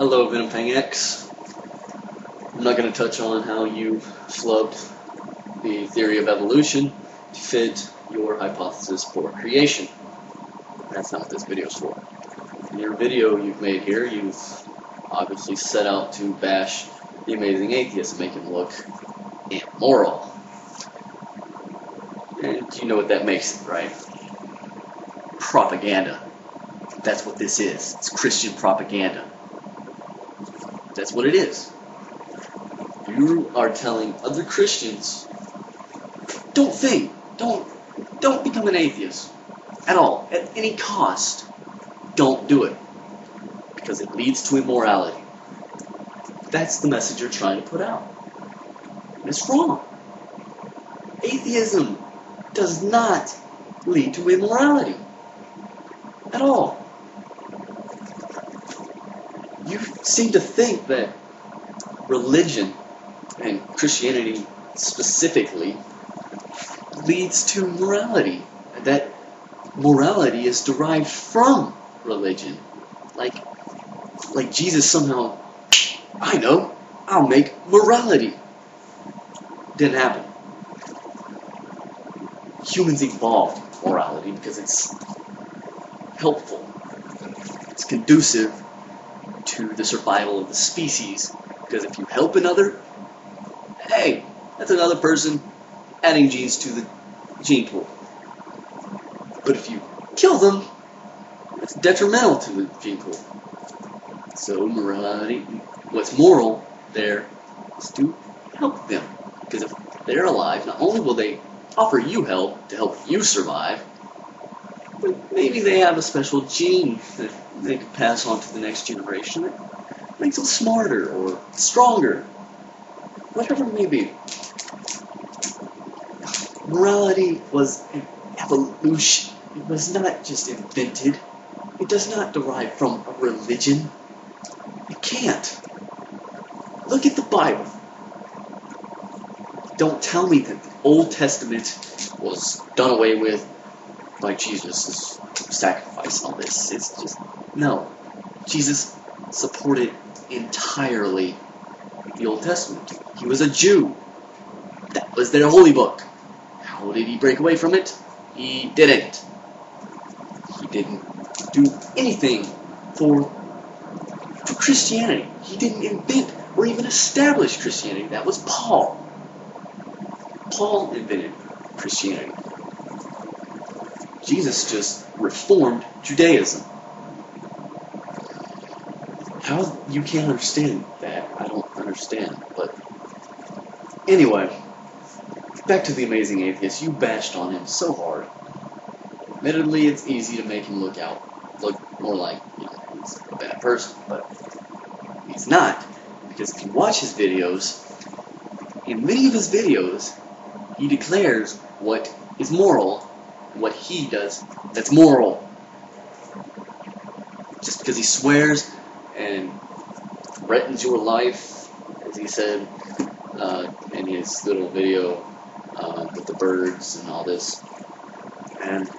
Hello, Venom X. I'm not going to touch on how you flubbed the theory of evolution to fit your hypothesis for creation. That's not what this video is for. In your video you've made here, you've obviously set out to bash the amazing atheist and make him look immoral. And you know what that makes it, right? Propaganda. That's what this is. It's Christian propaganda. That's what it is. You are telling other Christians, don't think, don't become an atheist at all, at any cost. Don't do it, because it leads to immorality. That's the message you're trying to put out. And it's wrong. Atheism does not lead to immorality at all. You seem to think that religion, and Christianity specifically, leads to morality. That morality is derived from religion. Like Jesus somehow, I know, I'll make morality. Didn't happen. Humans evolved morality because it's helpful. It's conducive to the survival of the species, because if you help another, hey, that's another person adding genes to the gene pool. But if you kill them, it's detrimental to the gene pool. So morality, what's moral there is to help them, because if they're alive, not only will they offer you help to help you survive, but maybe they have a special gene that they can pass on to the next generation that makes them smarter or stronger, whatever it may be. Morality was an evolution. It was not just invented. It does not derive from a religion. It can't. Look at the Bible. Don't tell me that the Old Testament was done away with by Jesus' sacrifice and all this. It's just, no. Jesus supported entirely the Old Testament. He was a Jew. That was their holy book. How did he break away from it? He didn't. He didn't do anything for Christianity. He didn't invent or even establish Christianity. That was Paul. Paul invented Christianity. Jesus just reformed Judaism. How you can't understand that, I don't understand. But anyway, back to the amazing atheist. You bashed on him so hard. Admittedly, it's easy to make him look more like, he's a bad person, but he's not. Because if you watch his videos, in many of his videos, he declares what is moral, what he does that's moral. Just because he swears and threatens your life, as he said in his little video with the birds and all this, and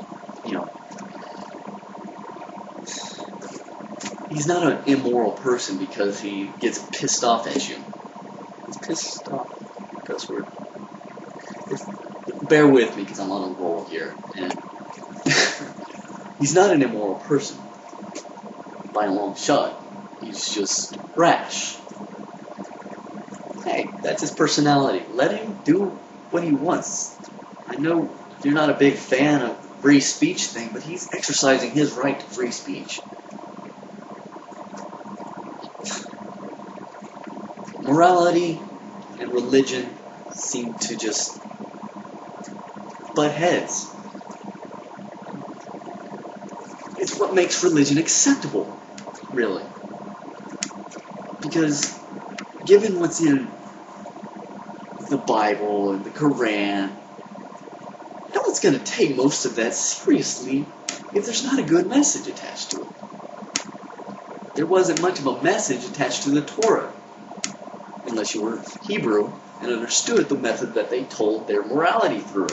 he's not an immoral person because he gets pissed off at you. He's pissed off because bear with me because I'm on a roll here, and he's not an immoral person by a long shot. He's just rash. Hey, that's his personality. Let him do what he wants. I know you're not a big fan of free speech thing, but he's exercising his right to free speech. Morality and religion seem to just butt heads. It's what makes religion acceptable, really. Because given what's in the Bible and the Quran, no one's going to take most of that seriously if there's not a good message attached to it. There wasn't much of a message attached to the Torah, unless you were Hebrew and understood the method that they told their morality through.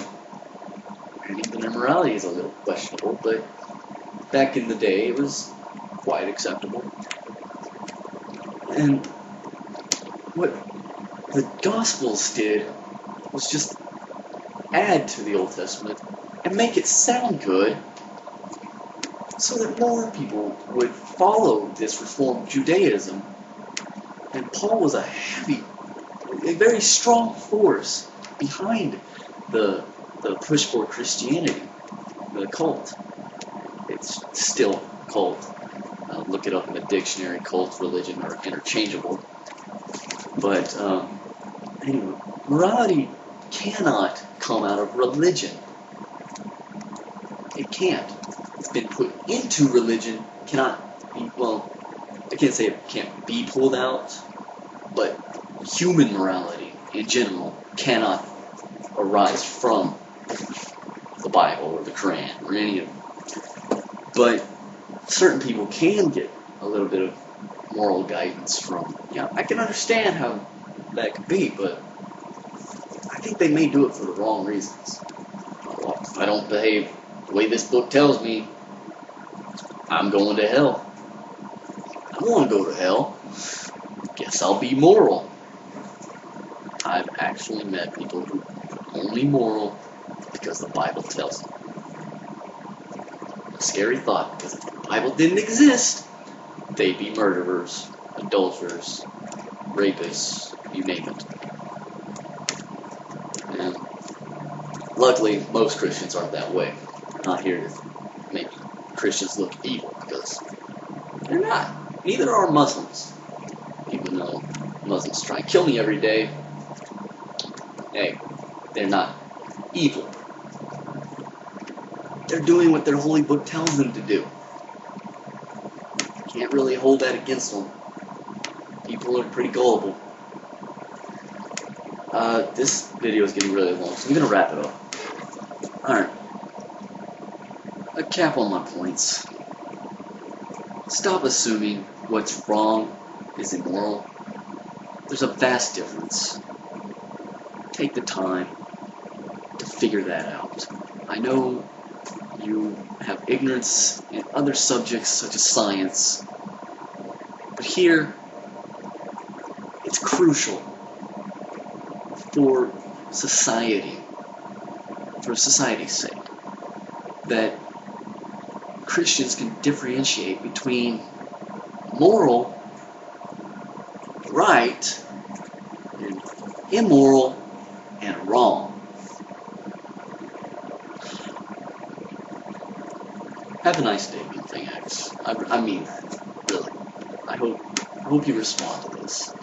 And even their morality is a little questionable, but back in the day it was quite acceptable. And what the Gospels did was just add to the Old Testament and make it sound good so that more people would follow this Reformed Judaism. And Paul was a very strong force behind the push for Christianity, the cult. It's still a cult. Look it up in the dictionary. Cult, religion are interchangeable. But anyway, morality cannot come out of religion. It can't. It's been put into religion. Cannot be, well, I can't say it can't be pulled out, but human morality in general cannot arise from the Bible or the Quran or any of them. But certain people can get a little bit of moral guidance from, I can understand how that could be, but I think they may do it for the wrong reasons. Well, if I don't behave the way this book tells me, I'm going to hell. I don't want to go to hell. Guess I'll be moral. I've actually met people who are only moral because the Bible tells them. A scary thought, because if the Bible didn't exist, they'd be murderers, adulterers, rapists, you name it. And luckily, most Christians aren't that way. I'm not here to make Christians look evil, because they're not. Neither are Muslims. Even though Muslims try and kill me every day, hey, they're not evil. They're doing what their holy book tells them to do. Can't really hold that against them. People are pretty gullible. This video is getting really long, so I'm going to wrap it up. Alright. A cap on my points. Stop assuming what's wrong is immoral. There's a vast difference. Take the time to figure that out. I know you have ignorance in other subjects such as science, but here it's crucial for society, for society's sake, that Christians can differentiate between moral, right, and immoral, and wrong. Have a nice day, TheAmazingAtheist. I mean that, really. I hope you respond to this.